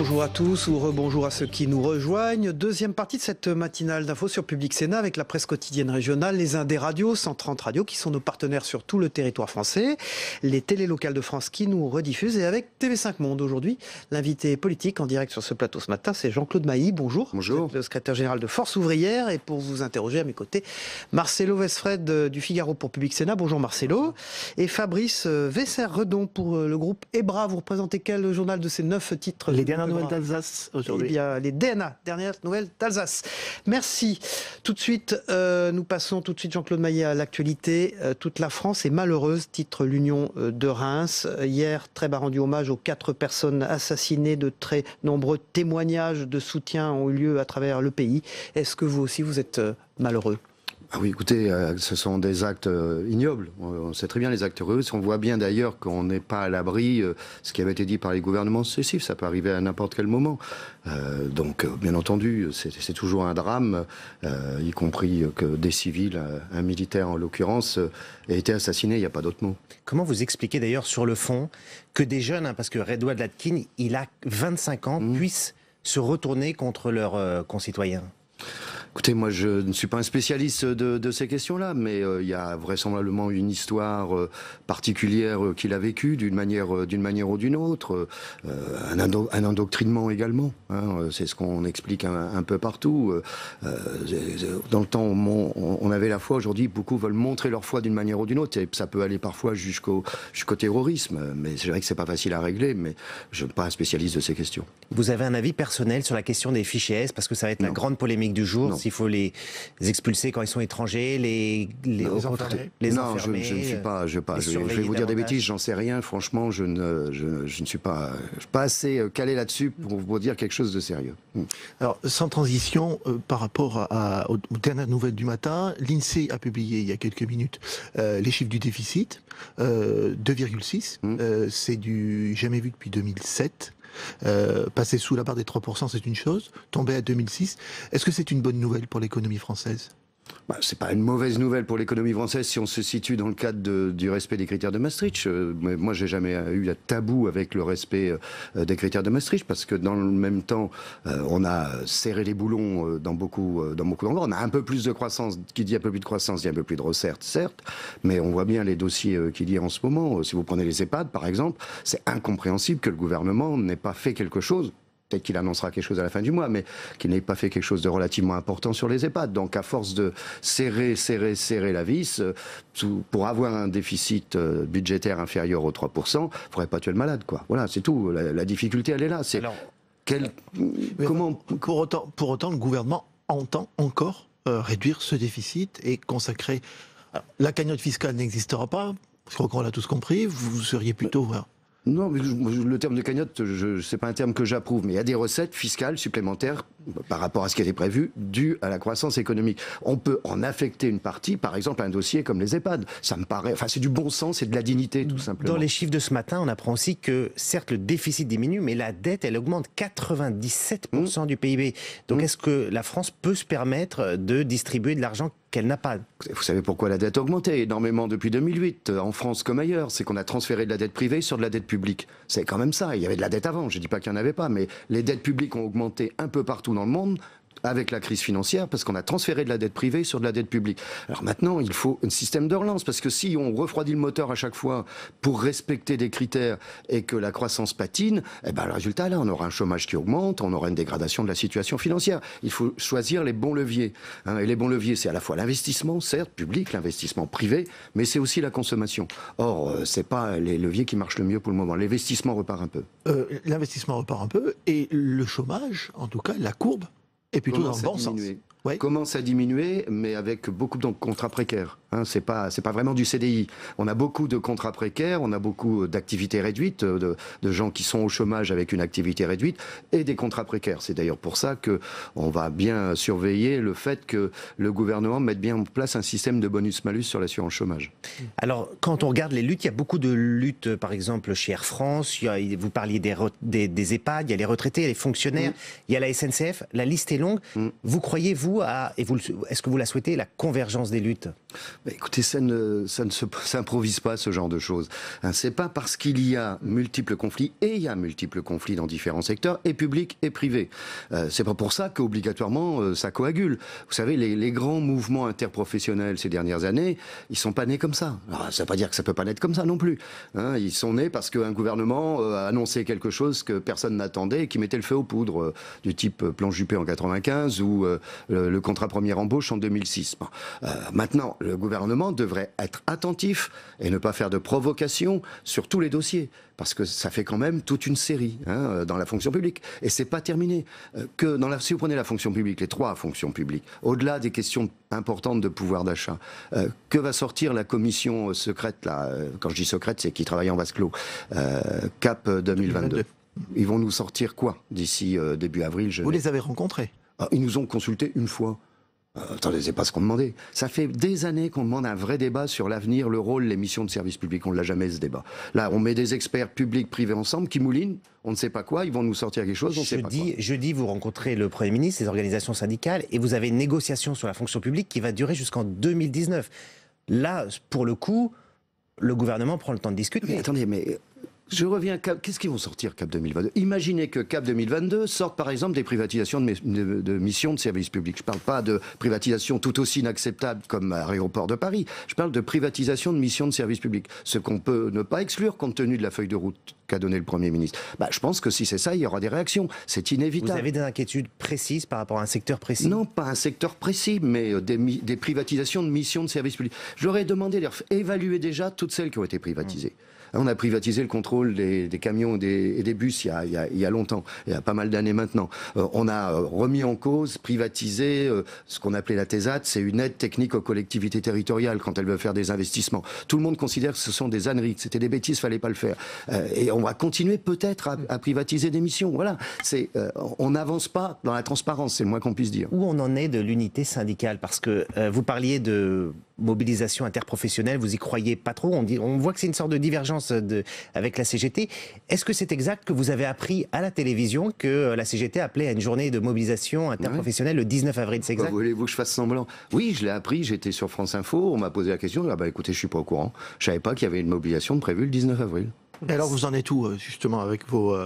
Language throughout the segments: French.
Bonjour à tous ou rebonjour à ceux qui nous rejoignent. Deuxième partie de cette matinale d'infos sur Public Sénat avec la presse quotidienne régionale, les Indés radios, 130 radios qui sont nos partenaires sur tout le territoire français, les télés locales de France qui nous rediffusent et avec TV5 Monde aujourd'hui. L'invité politique en direct sur ce plateau ce matin, c'est Jean-Claude Mailly. Bonjour. Bonjour. Vous êtes le secrétaire général de Force Ouvrière et pour vous interroger à mes côtés, Marcelo Westfred du Figaro pour Public Sénat. Bonjour Marcelo. Bonjour. Et Fabrice Vesser-Redon pour le groupe EBRA. Vous représentez quel journal de ces 9 titres? Les dernières nouvelles d'Alsace aujourd'hui. Eh bien, les DNA, dernières nouvelles d'Alsace. Merci. Tout de suite, nous passons tout de suite, Jean-Claude Mailly, à l'actualité. Toute la France est malheureuse, titre l'Union de Reims. Hier, Trèbes a rendu hommage aux 4 personnes assassinées. De très nombreux témoignages de soutien ont eu lieu à travers le pays. Est-ce que vous aussi, vous êtes malheureux ? Ah oui, écoutez, ce sont des actes ignobles. On sait très bien les actes russes. On voit bien d'ailleurs qu'on n'est pas à l'abri. Ce qui avait été dit par les gouvernements successifs, ça peut arriver à n'importe quel moment. Donc, bien entendu, c'est toujours un drame, y compris que des civils, un militaire en l'occurrence, ait été assassiné. Il n'y a pas d'autre mot. Comment vous expliquez d'ailleurs sur le fond que des jeunes, parce que Redouane Latkin, il a 25 ans, puissent se retourner contre leurs concitoyens ? Écoutez, moi je ne suis pas un spécialiste de ces questions-là, mais il y a vraisemblablement une histoire particulière qu'il a vécue d'une manière ou d'une autre, un endoctrinement également, hein, c'est ce qu'on explique un peu partout. Dans le temps, on avait la foi, aujourd'hui beaucoup veulent montrer leur foi d'une manière ou d'une autre, et ça peut aller parfois jusqu'au terrorisme, mais c'est vrai que c'est pas facile à régler, mais je ne suis pas un spécialiste de ces questions. Vous avez un avis personnel sur la question des fichiers S, parce que ça va être la grande polémique du jour. S'il faut les expulser quand ils sont étrangers, les enfermer. Non, je ne suis pas. Je vais vous dire des bêtises, j'en sais rien. Franchement, je ne suis pas assez calé là-dessus pour vous dire quelque chose de sérieux. Alors, sans transition, par rapport aux dernières nouvelles du matin, l'INSEE a publié il y a quelques minutes les chiffres du déficit, 2,6. C'est du jamais vu depuis 2007. Passer sous la barre des 3%, c'est une chose. Tomber à 2006, est-ce que c'est une bonne nouvelle pour l'économie française ? C'est pas une mauvaise nouvelle pour l'économie française si on se situe dans le cadre du respect des critères de Maastricht. Moi, j'ai jamais eu de tabou avec le respect des critères de Maastricht parce que dans le même temps, on a serré les boulons dans beaucoup d'endroits. On a un peu plus de croissance. Qui dit un peu plus de croissance, dit un peu plus de recettes, certes, mais on voit bien les dossiers qu'il y a en ce moment. Si vous prenez les EHPAD, par exemple, c'est incompréhensible que le gouvernement n'ait pas fait quelque chose. Peut-être qu'il annoncera quelque chose à la fin du mois, mais qu'il n'ait pas fait quelque chose de relativement important sur les EHPAD. Donc, à force de serrer la vis, pour avoir un déficit budgétaire inférieur aux 3%, il ne faudrait pas tuer le malade, quoi. Voilà, c'est tout. La difficulté, elle est là. C'est comment... Pour autant, le gouvernement entend encore réduire ce déficit et consacrer... Alors, la cagnotte fiscale n'existera pas, je crois qu'on l'a tous compris, vous seriez plutôt... Non, mais le terme de cagnotte, c'est pas un terme que j'approuve, mais il y a des recettes fiscales supplémentaires par rapport à ce qui était prévu, dues à la croissance économique. On peut en affecter une partie, par exemple, à un dossier comme les EHPAD. Ça me paraît, c'est du bon sens et de la dignité, tout simplement. Dans les chiffres de ce matin, on apprend aussi que, certes, le déficit diminue, mais la dette, elle augmente 97% du PIB. Donc, est-ce que la France peut se permettre de distribuer de l'argent qu'elle n'a pas? Vous savez pourquoi la dette a augmenté énormément depuis 2008, en France comme ailleurs. C'est qu'on a transféré de la dette privée sur de la dette publique. C'est quand même ça. Il y avait de la dette avant, je ne dis pas qu'il n'y en avait pas, mais les dettes publiques ont augmenté un peu partout dans le monde, avec la crise financière, parce qu'on a transféré de la dette privée sur de la dette publique. Alors maintenant, il faut un système de relance, parce que si on refroidit le moteur à chaque fois pour respecter des critères et que la croissance patine, le résultat, là, on aura un chômage qui augmente, on aura une dégradation de la situation financière. Il faut choisir les bons leviers. Et les bons leviers, c'est à la fois l'investissement, certes, public, l'investissement privé, mais c'est aussi la consommation. Or, c'est pas les leviers qui marchent le mieux pour le moment. L'investissement repart un peu. L'investissement repart un peu, et le chômage, en tout cas, la courbe, et plutôt dans le bon sens. Ouais. Commence à diminuer, mais avec beaucoup de contrats précaires. C'est pas vraiment du CDI. On a beaucoup de contrats précaires, on a beaucoup d'activités réduites, de gens qui sont au chômage avec une activité réduite, et des contrats précaires. C'est d'ailleurs pour ça qu'on va bien surveiller le fait que le gouvernement mette bien en place un système de bonus-malus sur l'assurance chômage. Alors, quand on regarde les luttes, il y a beaucoup de luttes, par exemple, chez Air France, vous parliez des EHPAD, il y a les retraités, il y a les fonctionnaires, il y a la SNCF, la liste est longue. Vous croyez, vous, vous est-ce que vous la souhaitez, la convergence des luttes? Écoutez, ça ne s'improvise pas, ce genre de choses. C'est pas parce qu'il y a multiples conflits, et il y a multiples conflits dans différents secteurs, et publics et privés. C'est pas pour ça qu'obligatoirement ça coagule. Vous savez, les grands mouvements interprofessionnels ces dernières années, ils sont pas nés comme ça. Alors, ça veut pas dire que ça peut pas naître comme ça non plus. Ils sont nés parce qu'un gouvernement a annoncé quelque chose que personne n'attendait et qui mettait le feu aux poudres, du type plan Juppé en 95 ou le contrat première embauche en 2006. Maintenant, le gouvernement devrait être attentif et ne pas faire de provocation sur tous les dossiers, parce que ça fait quand même toute une série dans la fonction publique. Et c'est pas terminé. Si vous prenez la fonction publique, les 3 fonctions publiques, au-delà des questions importantes de pouvoir d'achat, que va sortir la commission secrète, là, quand je dis secrète, c'est qui travaille en vase clos, CAP 2022. Ils vont nous sortir quoi d'ici début avril? Vous les avez rencontrés? Ils nous ont consultés une fois. Attendez, c'est pas ce qu'on demandait. Ça fait des années qu'on demande un vrai débat sur l'avenir, le rôle, les missions de service public. On ne l'a jamais, ce débat. Là, on met des experts publics, privés ensemble, qui moulinent, on ne sait pas quoi, ils vont nous sortir quelque chose, on ne sait pas quoi. Jeudi, vous rencontrez le Premier ministre, les organisations syndicales, et vous avez une négociation sur la fonction publique qui va durer jusqu'en 2019. Là, pour le coup, le gouvernement prend le temps de discuter. Mais attendez, je reviens, qu'est-ce qu'ils vont sortir CAP 2022? Imaginez que CAP 2022 sorte par exemple des privatisations de missions de services publics. Je ne parle pas de privatisation tout aussi inacceptable comme à l'aéroport de Paris. Je parle de privatisation de missions de services publics. Ce qu'on peut ne pas exclure compte tenu de la feuille de route qu'a donnée le Premier ministre. Je pense que si c'est ça, il y aura des réactions. C'est inévitable. Vous avez des inquiétudes précises par rapport à un secteur précis? Non, pas un secteur précis, mais des privatisations de missions de services publics. Je leur ai demandé d'évaluer déjà toutes celles qui ont été privatisées. On a privatisé le contrôle des camions et des bus il y a longtemps, il y a pas mal d'années maintenant. On a remis en cause, privatisé ce qu'on appelait la TESAT, c'est une aide technique aux collectivités territoriales quand elles veulent faire des investissements. Tout le monde considère que ce sont des âneries, que c'était des bêtises, fallait pas le faire. Et on va continuer peut-être à privatiser des missions. Voilà, on n'avance pas dans la transparence, c'est le moins qu'on puisse dire. Où on en est de l'unité syndicale? Parce que vous parliez de mobilisation interprofessionnelle, vous y croyez pas trop, on voit que c'est une sorte de divergence avec la CGT. Est-ce que c'est exact que vous avez appris à la télévision que la CGT appelait à une journée de mobilisation interprofessionnelle le 19 avril, c'est exact? Voulez-vous que je fasse semblant? Oui, je l'ai appris, j'étais sur France Info, on m'a posé la question, écoutez, je suis pas au courant, je savais pas qu'il y avait une mobilisation de prévue le 19 avril. Et alors vous en êtes où justement avec vos...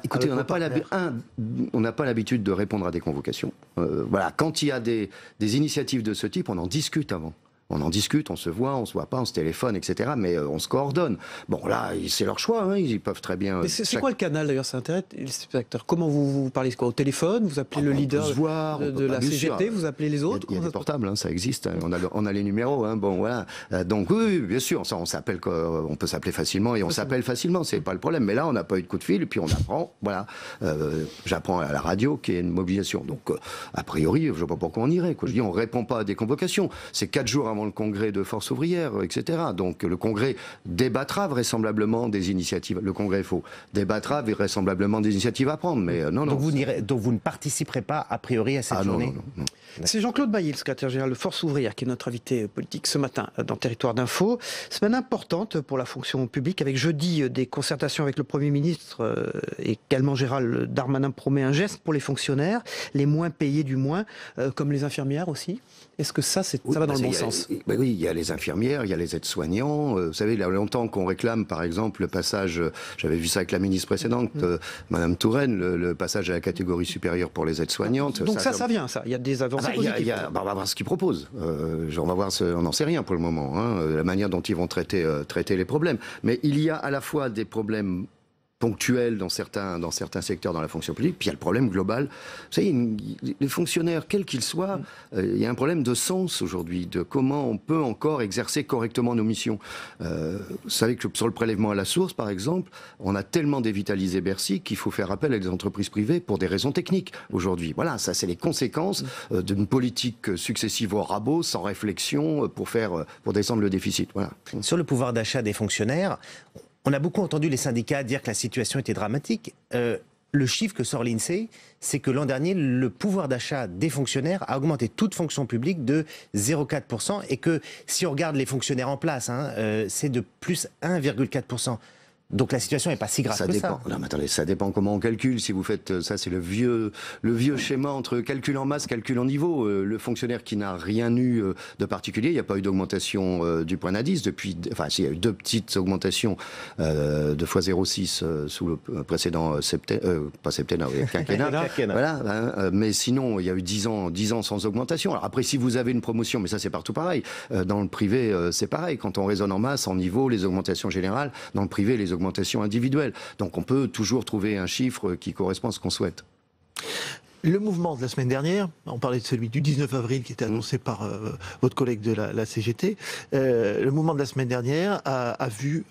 écoutez, on n'a pas l'habitude de répondre à des convocations. Voilà, quand il y a des initiatives de ce type, on en discute avant. On en discute, on se voit pas, on se téléphone, etc. Mais on se coordonne. Bon, là, c'est leur choix, ils peuvent très bien... Mais c'est quoi le canal, d'ailleurs? Ça intéresse les spectateurs. Comment vous parlez quoi? Au téléphone? Vous appelez le leader de la CGT? Vous appelez les autres? Il y a des portables, ça existe. On a les numéros, bon, voilà. Donc, oui, bien sûr, on s'appelle, on peut s'appeler facilement et on s'appelle facilement, c'est pas le problème. Mais là, on n'a pas eu de coup de fil et puis on apprend, voilà. J'apprends à la radio qu'il y a une mobilisation. Donc, a priori, je ne vois pas pourquoi on irait. Je dis, on répond pas à des convocations. C'est 4 jours avant le congrès de Force ouvrière, etc. Donc le congrès débattra vraisemblablement des initiatives. Le congrès débattra vraisemblablement des initiatives à prendre. Mais non. Donc vous ne participerez pas a priori à cette journée? Non. C'est Jean-Claude Maillet, le secrétaire général de Force ouvrière, qui est notre invité politique ce matin dans Territoire d'Info. Semaine importante pour la fonction publique, avec jeudi des concertations avec le Premier ministre et également Gérald Darmanin promet un geste pour les fonctionnaires, les moins payés du moins, comme les infirmières aussi. Est-ce que ça va dans le bon sens? Oui, il y a les infirmières, il y a les aides-soignants. Vous savez, il y a longtemps qu'on réclame, par exemple, le passage, j'avais vu ça avec la ministre précédente, Madame Touraine, le passage à la catégorie supérieure pour les aides-soignantes. Donc ça vient, ça. Il y a des avancées positives. On va voir ce qu'ils proposent. On va voir, on n'en sait rien pour le moment, la manière dont ils vont traiter les problèmes. Mais il y a à la fois des problèmes ponctuels dans certains secteurs dans la fonction publique, puis il y a le problème global. Vous savez, les fonctionnaires, quels qu'ils soient, il y a un problème de sens aujourd'hui, de comment on peut encore exercer correctement nos missions. Vous savez que sur le prélèvement à la source, par exemple, on a tellement dévitalisé Bercy qu'il faut faire appel à des entreprises privées pour des raisons techniques aujourd'hui. Voilà, ça c'est les conséquences d'une politique successive au rabot, sans réflexion, pour descendre le déficit. Voilà. Sur le pouvoir d'achat des fonctionnaires, on a beaucoup entendu les syndicats dire que la situation était dramatique. Le chiffre que sort l'INSEE, c'est que l'an dernier, le pouvoir d'achat des fonctionnaires a augmenté toute fonction publique de 0,4%, et que si on regarde les fonctionnaires en place, c'est de plus 1,4%. Donc la situation n'est pas si grave ça que dépend. ça. Non, mais attendez, ça dépend comment on calcule. Si vous faites ça, c'est le vieux schéma entre calcul en masse, calcul en niveau. Le fonctionnaire qui n'a rien eu de particulier, il n'y a pas eu d'augmentation du point d'indice depuis. Enfin, il y a eu 2 petites augmentations de fois 0,6 sous le précédent pas septennat, quinquennat. Voilà. Mais sinon, il y a eu 10 ans sans augmentation. Alors après, si vous avez une promotion, mais ça c'est partout pareil. Dans le privé, c'est pareil. Quand on raisonne en masse, en niveau, les augmentations générales. Dans le privé, les augmentations individuelles. Donc on peut toujours trouver un chiffre qui correspond à ce qu'on souhaite. Le mouvement de la semaine dernière, on parlait de celui du 19 avril qui était annoncé par votre collègue de la CGT, le mouvement de la semaine dernière a vu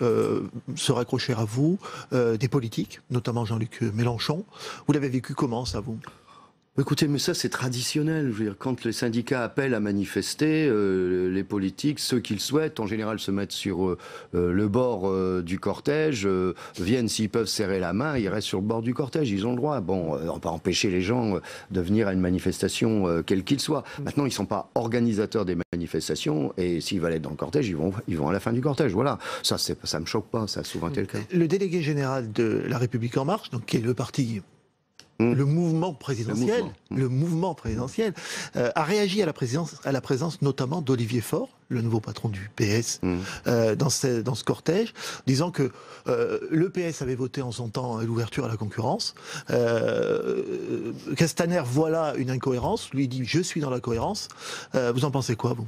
se raccrocher à vous des politiques, notamment Jean-Luc Mélenchon. Vous l'avez vécu comment, ça, vous ? Écoutez, mais ça c'est traditionnel. Je veux dire, quand les syndicats appellent à manifester, les politiques, ceux qui le souhaitent, en général se mettent sur le bord du cortège, viennent s'ils peuvent serrer la main, ils restent sur le bord du cortège, ils ont le droit. Bon, on va pas empêcher les gens de venir à une manifestation, quelle qu'il soit. Maintenant, ils sont pas organisateurs des manifestations, et s'ils veulent être dans le cortège, ils vont à la fin du cortège. Voilà. Ça me choque pas, ça a souvent été le cas. Le délégué général de La République En Marche, donc qui est le parti... Le mouvement présidentiel, a réagi à la présence notamment d'Olivier Faure, le nouveau patron du PS, dans ce cortège, disant que le PS avait voté en son temps l'ouverture à la concurrence. Castaner voit là une incohérence, lui dit « je suis dans la cohérence ». Vous en pensez quoi, vous ?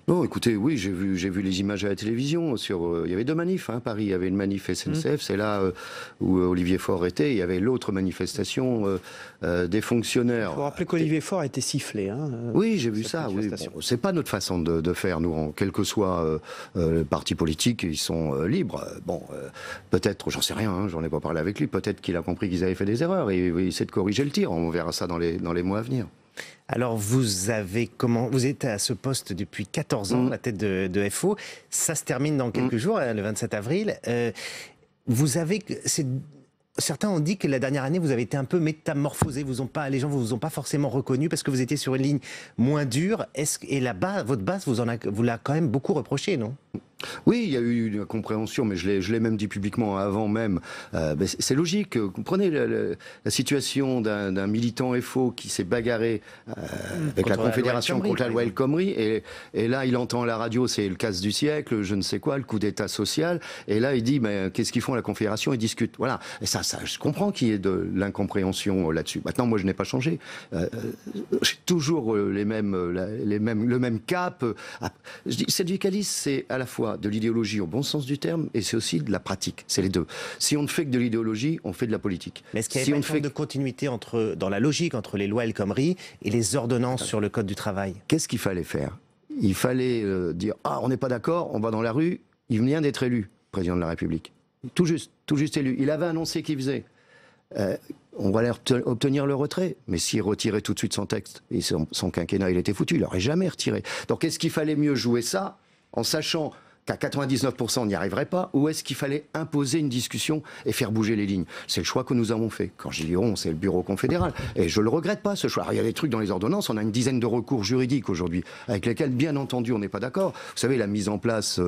Non, écoutez, oui, j'ai vu les images à la télévision. Il y avait 2 manifs, à Paris. Il y avait une manif SNCF, c'est là où Olivier Faure était. Il y avait l'autre manifestation des fonctionnaires. Il faut rappeler qu'Olivier Faure a été sifflé. Oui, j'ai vu ça. Oui. Bon, c'est pas notre façon de faire, nous. Quel que soit le parti politique, ils sont libres. Bon, peut-être, j'en sais rien, j'en ai pas parlé avec lui. Peut-être qu'il a compris qu'ils avaient fait des erreurs et il essaie de corriger le tir. On verra ça dans les mois à venir. Alors, vous êtes à ce poste depuis 14 ans, à la tête de FO. Ça se termine dans quelques jours, le 27 avril. Certains ont dit que la dernière année, vous avez été un peu métamorphosé. Les gens ne vous ont pas forcément reconnu parce que vous étiez sur une ligne moins dure. Et là-bas, votre base vous l'a quand même beaucoup reproché, non ? Oui, il y a eu une incompréhension, mais je l'ai même dit publiquement avant même. C'est logique. Vous prenez la situation d'un militant FO qui s'est bagarré avec la Confédération contre la loi El Khomri, et là, il entend à la radio, c'est le casse du siècle, je ne sais quoi, le coup d'État social, et là, il dit, mais qu'est-ce qu'ils font à la Confédération ? Ils discutent. Voilà. Et ça, je comprends qu'il y ait de l'incompréhension là-dessus. Maintenant, moi, je n'ai pas changé. J'ai toujours le même cap. Je dis, syndicaliste, c'est à la fois de l'idéologie au bon sens du terme, et c'est aussi de la pratique. C'est les deux. Si on ne fait que de l'idéologie, on fait de la politique. Mais est-ce qu'il y a une forme de continuité dans la logique entre les lois El Khomri et les ordonnances sur le Code du travail ? Qu'est-ce qu'il fallait faire ? Il fallait dire « Ah, on n'est pas d'accord, on va dans la rue ». Il vient d'être élu, président de la République. Tout juste élu. Il avait annoncé qu'il faisait. On va obtenir le retrait. Mais s'il retirait tout de suite son texte, et son quinquennat, il était foutu, il n'aurait jamais retiré. Donc est-ce qu'il fallait mieux jouer ça, en sachant qu'à 99% on n'y arriverait pas, ou est-ce qu'il fallait imposer une discussion et faire bouger les lignes ? C'est le choix que nous avons fait. Quand je dis on, c'est le bureau confédéral. Et je ne le regrette pas, ce choix. Alors, il y a des trucs dans les ordonnances, on a une dizaine de recours juridiques aujourd'hui, avec lesquels, bien entendu, on n'est pas d'accord. Vous savez, la mise en place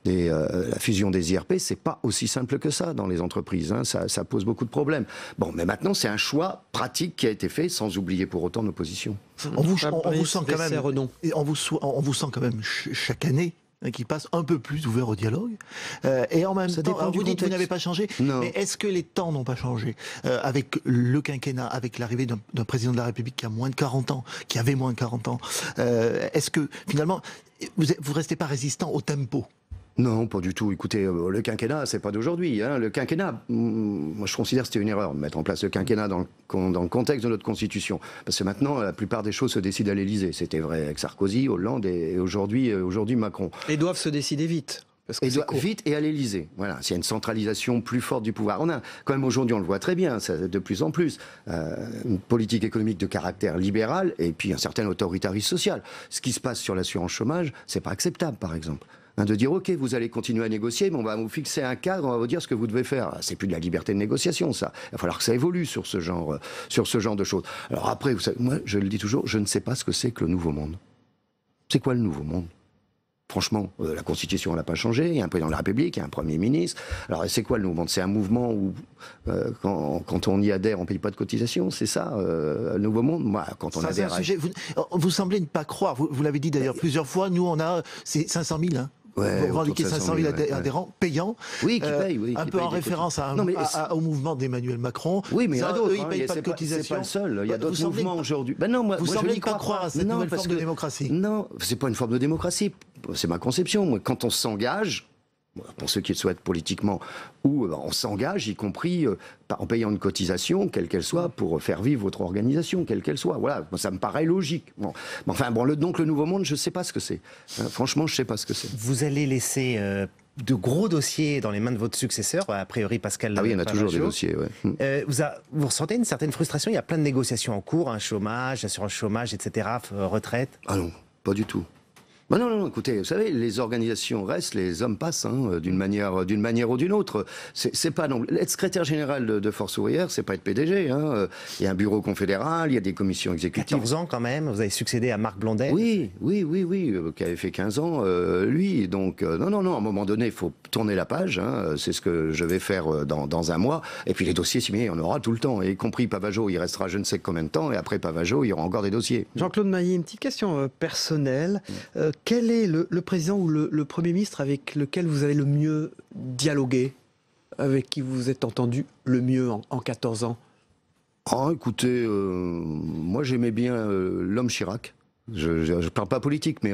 la fusion des IRP, c'est pas aussi simple que ça dans les entreprises. Ça pose beaucoup de problèmes. Bon, mais maintenant, c'est un choix pratique qui a été fait, sans oublier pour autant nos positions. On vous sent quand même chaque année qui passe un peu plus ouvert au dialogue. Et en même temps, vous dites que vous n'avez pas changé, mais est-ce que les temps n'ont pas changé avec le quinquennat, avec l'arrivée d'un président de la République qui a moins de 40 ans, qui avait moins de 40 ans, est-ce que finalement, vous ne restez pas résistant au tempo ? Non, pas du tout. Écoutez, le quinquennat, c'est pas d'aujourd'hui. Le quinquennat, moi je considère que c'était une erreur de mettre en place le quinquennat dans le contexte de notre Constitution. Parce que maintenant, la plupart des choses se décident à l'Élysée. C'était vrai avec Sarkozy, Hollande et aujourd'hui Macron. Et doivent se décider vite. Vite et à l'Élysée. Voilà, s'il y a une centralisation plus forte du pouvoir. On a quand même aujourd'hui, on le voit très bien, ça, de plus en plus, une politique économique de caractère libéral et puis un certain autoritarisme social. Ce qui se passe sur l'assurance chômage, c'est pas acceptable, par exemple. De dire, OK, vous allez continuer à négocier, mais on va vous fixer un cadre, on va vous dire ce que vous devez faire. C'est plus de la liberté de négociation, ça. Il va falloir que ça évolue sur ce genre de choses. Alors après, vous savez, moi, je le dis toujours, je ne sais pas ce que c'est que le nouveau monde. C'est quoi le nouveau monde ? Franchement, la Constitution n'a pas changé, il y a un président de la République, il y a un Premier ministre. Alors c'est quoi le mouvement? C'est un mouvement où, quand on y adhère, on ne paye pas de cotisation, c'est ça, le Nouveau Monde? Moi, quand on adhère... Vous semblez ne pas croire, vous l'avez dit d'ailleurs plusieurs fois, nous on a 500 000, hein. Ouais, vous revendiquez 500 000 adhérents payants. Oui, qui payent. Oui, un peu en référence au mouvement d'Emmanuel Macron. Oui, mais il y en a d'autres. Ils ne payent pas de cotisation. C'est pas le seul. Il y a d'autres mouvements aujourd'hui. Ben non, vous semblez ne pas croire à cette nouvelle forme de démocratie. Non, c'est pas une forme de démocratie. C'est ma conception. Moi, quand on s'engage, pour ceux qui le souhaitent politiquement, où on s'engage, y compris en payant une cotisation, quelle qu'elle soit, pour faire vivre votre organisation, quelle qu'elle soit. Voilà, ça me paraît logique. Bon. Enfin, donc le Nouveau Monde, je ne sais pas ce que c'est. Franchement, je ne sais pas ce que c'est. Vous allez laisser de gros dossiers dans les mains de votre successeur, a priori Pascal. Ah oui, il y en a toujours des dossiers, ouais. Vous ressentez une certaine frustration? Il y a plein de négociations en cours, chômage, assurance chômage, etc., retraite. Ah non, pas du tout. Non, écoutez, vous savez, les organisations restent, les hommes passent, d'une manière ou d'une autre. C'est pas non. Être secrétaire général de Force ouvrière, c'est pas être PDG. Il y a un bureau confédéral, il y a des commissions exécutives. 14 ans quand même, vous avez succédé à Marc Blondel. Oui, qui avait fait 15 ans, lui. Donc, non, à un moment donné, il faut tourner la page. C'est ce que je vais faire dans un mois. Et puis les dossiers, si bien, il y en aura tout le temps. Et y compris Pavageau, il restera je ne sais combien de temps. Et après Pavageau, il y aura encore des dossiers. Jean-Claude Maillet, une petite question personnelle. Quel est le président ou le Premier ministre avec lequel vous avez le mieux dialogué, avec qui vous vous êtes entendu le mieux en 14 ans? Écoutez, moi j'aimais bien l'homme Chirac. Je ne parle pas politique, mais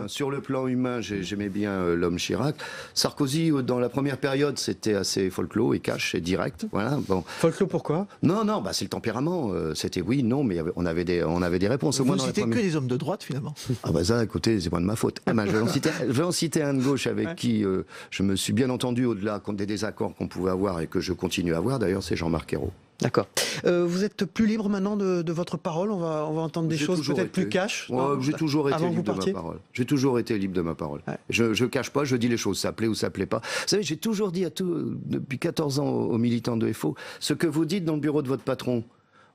sur le plan humain, j'aimais bien l'homme Chirac. Sarkozy, dans la première période, c'était assez folklore et cash et direct. Voilà, bon. Folklore pourquoi? Non, c'est le tempérament. C'était oui, non, mais on avait des réponses. Vous ne citez que les hommes de droite, finalement. Ah bah ça, écoutez, c'est pas de ma faute. Je vais en citer un de gauche avec qui je me suis bien entendu au-delà des désaccords qu'on pouvait avoir et que je continue à avoir. D'ailleurs, c'est Jean-Marc Ayrault. D'accord. Vous êtes plus libre maintenant de votre parole. On va entendre des choses peut-être plus cash. J'ai toujours été libre de ma parole. J'ai toujours été libre de ma parole. Ouais. Je cache pas, je dis les choses. Ça plaît ou ça plaît pas. Vous savez, j'ai toujours dit depuis 14 ans aux militants de FO, ce que vous dites dans le bureau de votre patron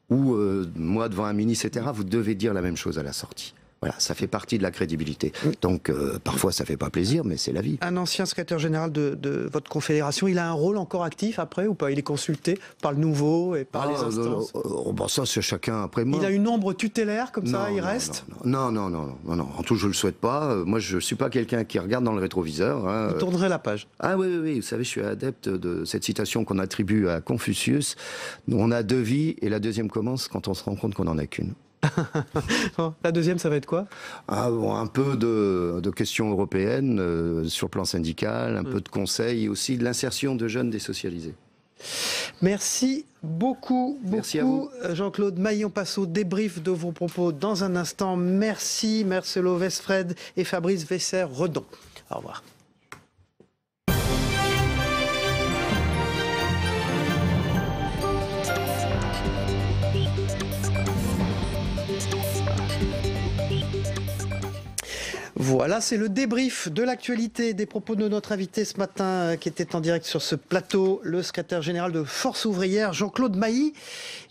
ou moi devant un ministre, etc. Vous devez dire la même chose à la sortie. Voilà, ça fait partie de la crédibilité. Donc, parfois, ça fait pas plaisir, mais c'est la vie. Un ancien secrétaire général de votre confédération, il a un rôle encore actif après ou pas? Il est consulté par le nouveau et par les instances? Ça, c'est chacun après moi. Il a une ombre tutélaire, comme ça, il reste? Non. En tout, je le souhaite pas. Moi, je suis pas quelqu'un qui regarde dans le rétroviseur. Vous tournerez la page. Ah oui. Vous savez, je suis adepte de cette citation qu'on attribue à Confucius. On a 2 vies et la deuxième commence quand on se rend compte qu'on en a qu'une. Bon, la deuxième, ça va être quoi? Un peu de questions européennes sur le plan syndical, un peu de conseils et aussi de l'insertion de jeunes désocialisés. Merci beaucoup. Merci à vous. Jean-Claude Maillet. On passe au débrief de vos propos dans un instant. Merci Marcelo Westfred et Fabrice Wesser-Redon. Au revoir. Voilà, c'est le débrief de l'actualité des propos de notre invité ce matin qui était en direct sur ce plateau, le secrétaire général de Force ouvrière, Jean-Claude Maillet.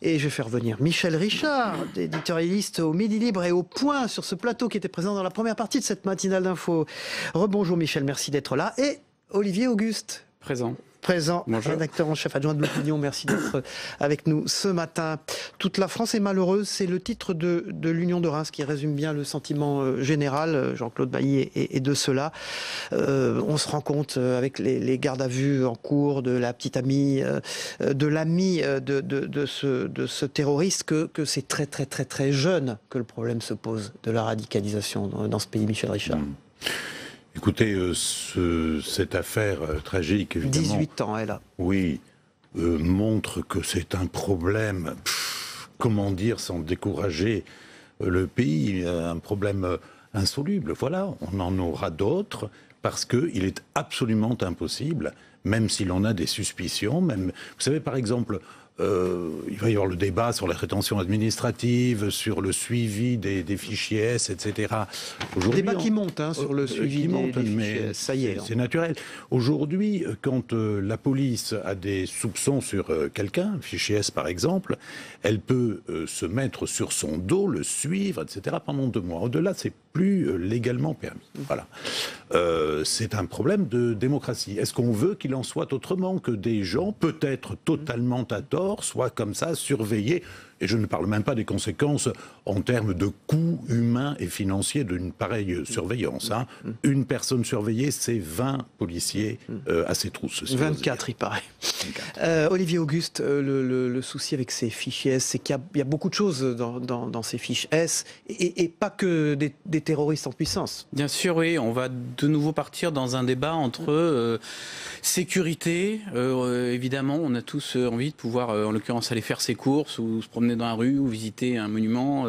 Et je vais faire venir Michel Richard, éditorialiste au Midi Libre et au Point sur ce plateau qui était présent dans la première partie de cette matinale d'info. Rebonjour Michel, merci d'être là. Et Olivier Auguste. Présent, rédacteur en chef adjoint de l'Opinion, merci d'être avec nous ce matin. Toute la France est malheureuse, c'est le titre de l'Union de Reims qui résume bien le sentiment général, Jean-Claude Maillet et de cela. On se rend compte avec les gardes à vue en cours de la petite amie, de l'ami de ce terroriste que c'est très jeune que le problème se pose de la radicalisation dans ce pays, Michel Richard. Écoutez, cette affaire tragique, évidemment... 18 ans, elle a. Oui, montre que c'est un problème, comment dire, sans décourager le pays, un problème insoluble. Voilà, on en aura d'autres, parce qu'il est absolument impossible, même si l'on a des suspicions, même... Vous savez, par exemple, il va y avoir le débat sur la rétention administrative, sur le suivi des fichiers S, etc. Débat qui monte sur le suivi des fichiers S, ça y est. C'est naturel. Aujourd'hui, quand la police a des soupçons sur quelqu'un, fichier S par exemple, elle peut se mettre sur son dos, le suivre, etc. pendant 2 mois. Au-delà, c'est plus légalement permis. Voilà. C'est un problème de démocratie. Est-ce qu'on veut qu'il en soit autrement, que des gens, peut-être totalement à tort, soient comme ça surveillés? Et je ne parle même pas des conséquences en termes de coûts humains et financiers d'une pareille surveillance. Une personne surveillée, c'est 20 policiers à ses trousses. 24, il paraît. Olivier Auguste, le souci avec ces fichiers S, c'est qu'il y a beaucoup de choses dans ces fiches S, et pas que des terroristes en puissance. Bien sûr, oui. On va de nouveau partir dans un débat entre sécurité. Évidemment, on a tous envie de pouvoir, en l'occurrence, aller faire ses courses ou se promener dans la rue ou visiter un monument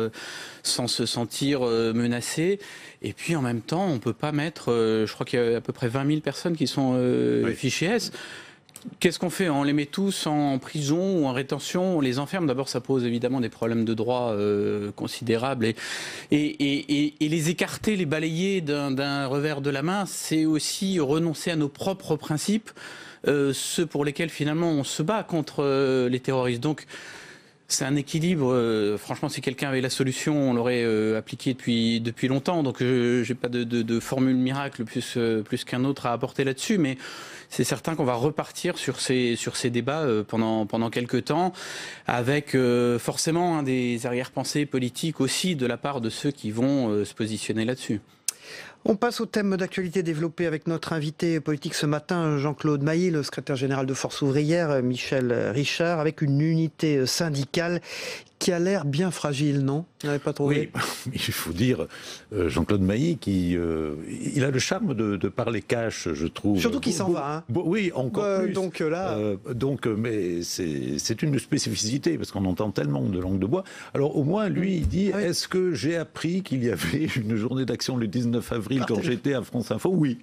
sans se sentir menacé. Et puis en même temps, on ne peut pas mettre, je crois qu'il y a à peu près 20 000 personnes qui sont fichées S. Qu'est-ce qu'on fait? On les met tous en prison ou en rétention, on les enferme. D'abord, ça pose évidemment des problèmes de droit considérables. Et les écarter, les balayer d'un revers de la main, c'est aussi renoncer à nos propres principes, ceux pour lesquels finalement on se bat contre les terroristes. Donc, c'est un équilibre. Franchement, si quelqu'un avait la solution, on l'aurait appliqué depuis longtemps. Donc, je n'ai pas de formule miracle plus qu'un autre à apporter là-dessus. Mais c'est certain qu'on va repartir sur ces débats pendant quelques temps, avec forcément des arrière-pensées politiques aussi de la part de ceux qui vont se positionner là-dessus. On passe au thème d'actualité développé avec notre invité politique ce matin, Jean-Claude Mailly, le secrétaire général de Force ouvrière, Michel Richard, avec une unité syndicale qui a l'air bien fragile, non? Vous n'avez pas trouvé? Oui, il faut dire, Jean-Claude Mailly, il a le charme de parler cash, je trouve. Surtout qu'il s'en va. Oui, encore plus. Donc là... mais c'est une spécificité, parce qu'on entend tellement de langue de bois. Alors au moins, lui, il dit, est-ce que j'ai appris qu'il y avait une journée d'action le 19 avril quand j'étais à France Info? Oui.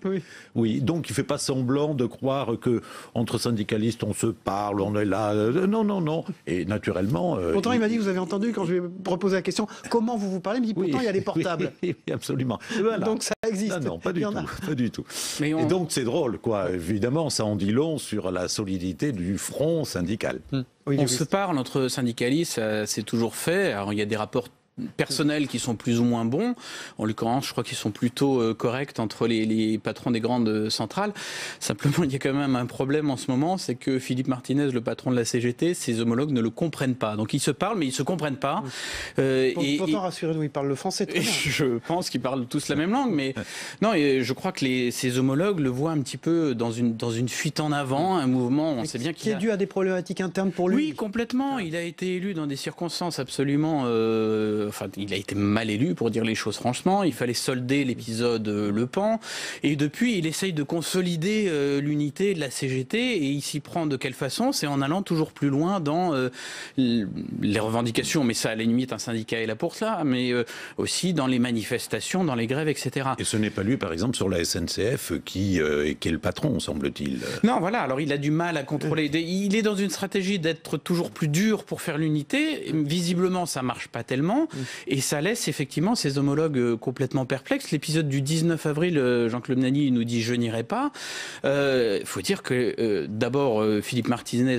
Donc il ne fait pas semblant de croire qu'entre syndicalistes, on se parle, on est là. Non. Et naturellement... Pourtant, il m'a dit que vous avez entendu, quand je lui ai proposé la question, comment vous parlez, il me dit pourtant il y a les portables. Oui, absolument. Voilà. Donc ça existe. Non, pas du tout. Et donc c'est drôle, quoi. Évidemment, ça en dit long sur la solidité du front syndical. On se parle entre syndicalistes, c'est toujours fait. Alors il y a des rapports personnels qui sont plus ou moins bons. En l'occurrence, je crois qu'ils sont plutôt corrects entre les patrons des grandes centrales. Simplement, il y a quand même un problème en ce moment, c'est que Philippe Martinez, le patron de la CGT, ses homologues ne le comprennent pas. Donc ils se parlent, mais ils ne se comprennent pas. Pourtant, rassurez-nous, ils parlent le français très bien. Je pense qu'ils parlent tous la même langue, mais non, et je crois que ses homologues le voient un petit peu dans une fuite en avant, un mouvement, on sait bien qui est dû à des problématiques internes pour lui. Oui, complètement. Il a été élu dans des circonstances absolument... Enfin, il a été mal élu, pour dire les choses franchement. Il fallait solder l'épisode Le Pan. Et depuis, il essaye de consolider l'unité de la CGT. Et il s'y prend de quelle façon? C'est en allant toujours plus loin dans les revendications. Mais ça, à la limite, un syndicat est là pour cela. Mais aussi dans les manifestations, dans les grèves, etc. Et ce n'est pas lui, par exemple, sur la SNCF qui est le patron, semble-t-il. Non, voilà. Alors, il a du mal à contrôler. Il est dans une stratégie d'être toujours plus dur pour faire l'unité. Visiblement, ça marche pas tellement. Et ça laisse effectivement ses homologues complètement perplexes. L'épisode du 19 avril, Jean-Claude Mailly nous dit « je n'irai pas ». Il faut dire que d'abord, Philippe Martinez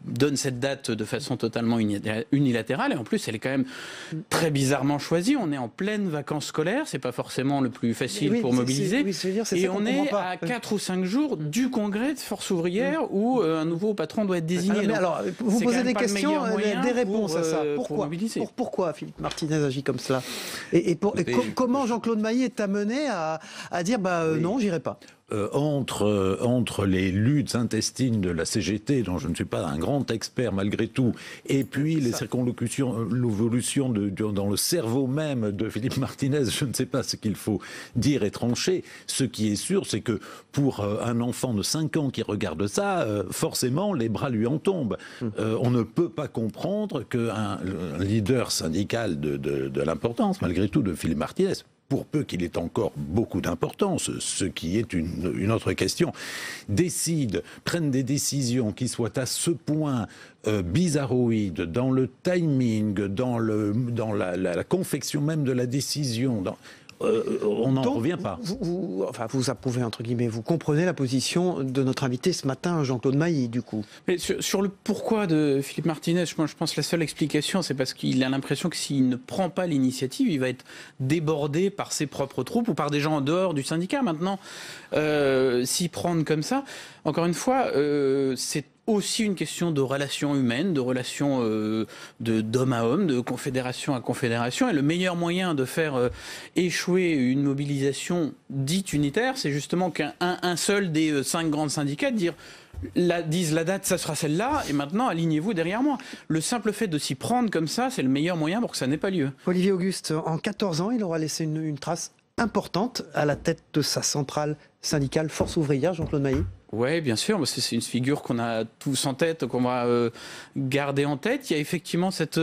donne cette date de façon totalement unilatérale. Et en plus, elle est quand même très bizarrement choisie. On est en pleine vacances scolaires. C'est pas forcément le plus facile pour mobiliser. Et on est à 4 ou 5 jours du congrès de Force ouvrière où un nouveau patron doit être désigné. Mais alors, vous posez des questions, des réponses à ça. Pourquoi Philippe Martinez agit comme cela? Comment Jean-Claude Mailly est amené à dire non, j'irai pas? Entre les luttes intestines de la CGT, dont je ne suis pas un grand expert malgré tout, et puis les circonlocutions, l'évolution dans le cerveau même de Philippe Martinez, je ne sais pas ce qu'il faut dire et trancher. Ce qui est sûr, c'est que pour un enfant de 5 ans qui regarde ça, forcément, les bras lui en tombent. On ne peut pas comprendre qu'un leader syndical de l'importance, malgré tout, de Philippe Martinez, pour peu qu'il ait encore beaucoup d'importance, ce qui est une autre question, prennent des décisions qui soient à ce point bizarroïdes dans le timing, dans la confection même de la décision, on n'en revient pas. Vous approuvez, entre guillemets, vous comprenez la position de notre invité ce matin, Jean-Claude Mailly, du coup. Mais sur le pourquoi de Philippe Martinez, je pense que la seule explication, c'est parce qu'il a l'impression que s'il ne prend pas l'initiative, il va être débordé par ses propres troupes ou par des gens en dehors du syndicat. Maintenant, s'y prendre comme ça, encore une fois, c'est aussi une question de relations humaines, de relations d'homme à homme, de confédération à confédération. Et le meilleur moyen de faire échouer une mobilisation dite unitaire, c'est justement qu'un seul des 5 grands syndicats disent la date, ça sera celle-là, et maintenant alignez-vous derrière moi. Le simple fait de s'y prendre comme ça, c'est le meilleur moyen pour que ça n'ait pas lieu. Olivier Auguste, en 14 ans, il aura laissé une trace importante à la tête de sa centrale syndicale Force ouvrière, Jean-Claude Mailly. Oui, bien sûr, c'est une figure qu'on a tous en tête, qu'on va garder en tête. Il y a effectivement cette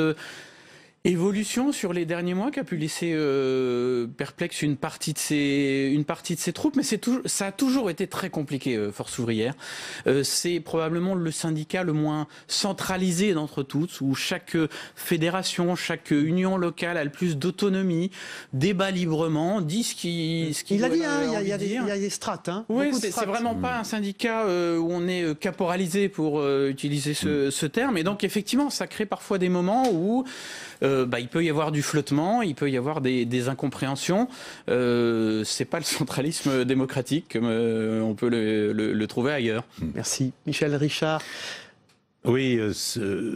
évolution sur les derniers mois qui a pu laisser perplexe une partie de ses troupes, mais ça a toujours été très compliqué, Force ouvrière. C'est probablement le syndicat le moins centralisé d'entre tous, où chaque fédération, chaque union locale a le plus d'autonomie, débat librement, dit ce qu'il Il a dit, il y a des strates. Oui, c'est vraiment pas un syndicat où on est caporalisé, pour utiliser ce terme, et donc effectivement, ça crée parfois des moments où il peut y avoir du flottement, il peut y avoir des incompréhensions. C'est pas le centralisme démocratique comme on peut le trouver ailleurs. Merci. Michel Richard. Oui,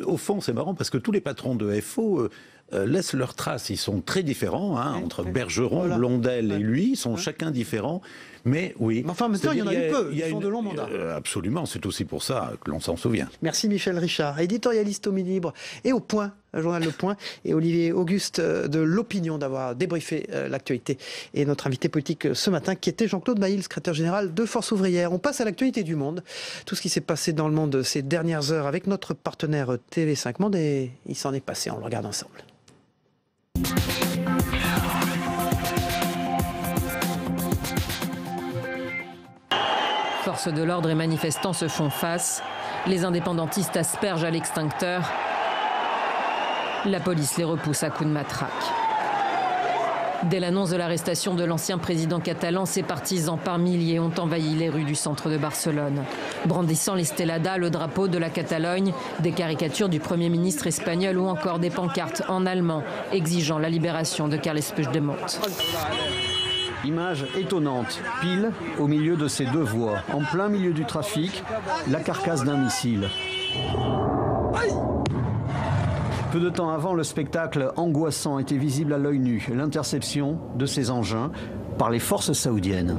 au fond, c'est marrant parce que tous les patrons de FO laissent leurs traces. Ils sont très différents, entre Bergeron, Blondel et lui. Ils sont chacun différents. Mais oui. Mais enfin, maintenant, il y en a eu peu. Ils font de longs mandats. Absolument. C'est aussi pour ça que l'on s'en souvient. Merci Michel Richard, éditorialiste au Midi Libre et au Point, le journal Le Point, et Olivier Auguste de l'Opinion d'avoir débriefé l'actualité. Et notre invité politique ce matin, qui était Jean-Claude Mailly, le secrétaire général de Force ouvrière. On passe à l'actualité du monde. Tout ce qui s'est passé dans le monde ces dernières heures avec notre partenaire TV5 Monde, et il s'en est passé. On le regarde ensemble. Forces de l'ordre et manifestants se font face. Les indépendantistes aspergent à l'extincteur. La police les repousse à coups de matraque. Dès l'annonce de l'arrestation de l'ancien président catalan, ses partisans par milliers ont envahi les rues du centre de Barcelone. Brandissant l'estelada, le drapeau de la Catalogne, des caricatures du Premier ministre espagnol ou encore des pancartes en allemand exigeant la libération de Carles Puigdemont. Image étonnante, pile au milieu de ces deux voies, en plein milieu du trafic, la carcasse d'un missile. Peu de temps avant, le spectacle angoissant était visible à l'œil nu, l'interception de ces engins par les forces saoudiennes.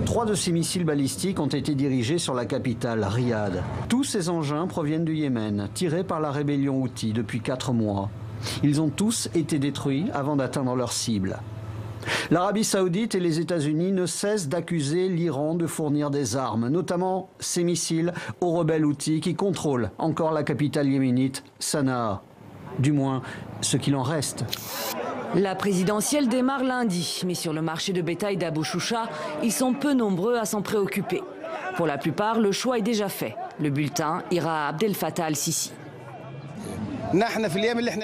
3 de ces missiles balistiques ont été dirigés sur la capitale, Riyad. Tous ces engins proviennent du Yémen, tirés par la rébellion Houthi depuis 4 mois. Ils ont tous été détruits avant d'atteindre leur cible. L'Arabie Saoudite et les États-Unis ne cessent d'accuser l'Iran de fournir des armes, notamment ces missiles aux rebelles Houthis qui contrôlent encore la capitale yéménite, Sanaa. Du moins, ce qu'il en reste. La présidentielle démarre lundi, mais sur le marché de bétail d'Abou Choucha, ils sont peu nombreux à s'en préoccuper. Pour la plupart, le choix est déjà fait. Le bulletin ira à Abdel Fattah al-Sisi.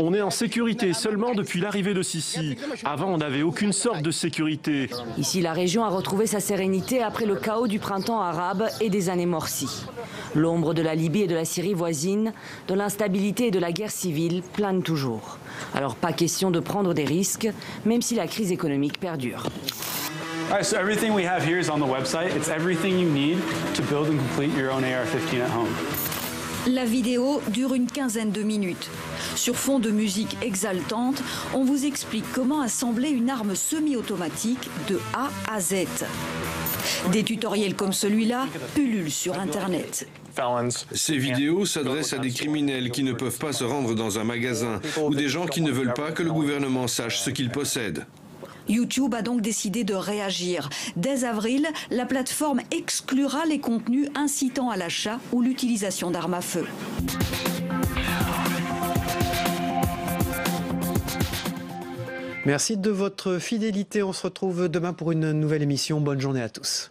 On est en sécurité seulement depuis l'arrivée de Sisi. Avant, on n'avait aucune sorte de sécurité. Ici, la région a retrouvé sa sérénité après le chaos du printemps arabe et des années Morsi. L'ombre de la Libye et de la Syrie voisine, de l'instabilité et de la guerre civile plane toujours. Alors pas question de prendre des risques, même si la crise économique perdure. All right, so everything we have here is on the website. It's everything you need to build and complete your own AR-15 at home. La vidéo dure une quinzaine de minutes. Sur fond de musique exaltante, on vous explique comment assembler une arme semi-automatique de A à Z. Des tutoriels comme celui-là pullulent sur Internet. Ces vidéos s'adressent à des criminels qui ne peuvent pas se rendre dans un magasin ou des gens qui ne veulent pas que le gouvernement sache ce qu'ils possèdent. YouTube a donc décidé de réagir. Dès avril, la plateforme exclura les contenus incitant à l'achat ou l'utilisation d'armes à feu. Merci de votre fidélité. On se retrouve demain pour une nouvelle émission. Bonne journée à tous.